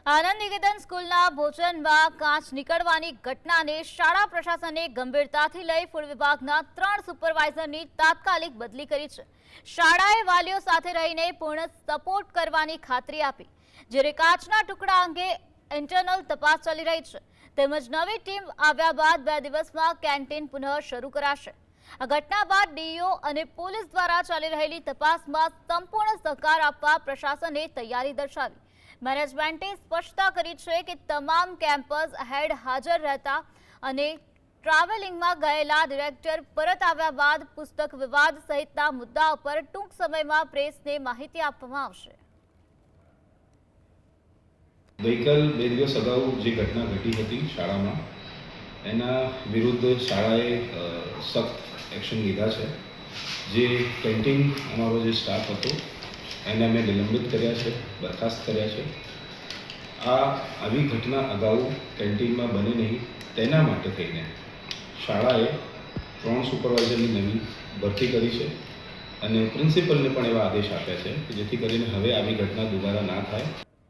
આનંદ નિકેતન સ્કૂલના ભોજનમાં કાચ નીકળવાની ઘટનાને શાળા પ્રશાસને ગંભીરતાથી લઈ ફૂડ વિભાગના 3 સુપરવાઇઝરની તાત્કાલિક બદલી કરી છે। શાળાએ વાલીઓ સાથે રહીને પૂર્ણ સપોર્ટ કરવાની ખાતરી આપી, જ્યારે કાચના ટુકડા અંગે ઇન્ટરનલ તપાસ ચાલી રહી છે। તેમજ નવી ટીમ આવ્યા બાદ 2 દિવસમાં કેન્ટીન પુનઃ શરૂ કરાશે। આ ઘટના બાદ ડીઈઓ અને પોલીસ દ્વારા ચાલી રહેલી તપાસમાં સંપૂર્ણ સહકાર આપવા પ્રશાસને તૈયારી દર્શાવી। મેનેજમેન્ટે સ્પષ્ટતા કરી છે કે તમામ કેમ્પસ હેડ હાજર રહેતા અને ટ્રાવેલિંગમાં ગયેલા ડિરેક્ટર પરત આવ્યા બાદ પુસ્તક વિવાદ સહિતના મુદ્દાઓ પર ટૂંક સમયમાં પ્રેસને માહિતી આપવામાં આવશે। ગઈકાલ 2 દિવસ અગાઉ જે ઘટના ઘટી હતી શાળામાં, એના વિરુદ્ધ શાળાએ સખ્ત એક્શન લીધા છે। જે કેન્ટીન અમારો જે સ્ટાફ હતો એને અમે નિલંબિત કર્યા છે, બરખાસ્ત કર્યા છે। આવી ઘટના અગાઉ કેન્ટીનમાં બને નહીં તેના માટે થઈને શાળાએ 3 સુપરવાઇઝરની નવી ભરતી કરી છે અને પ્રિન્સિપલને પણ એવા આદેશ આપ્યા છે કે જેથી કરીને હવે આવી ઘટના દુબારા ના થાય।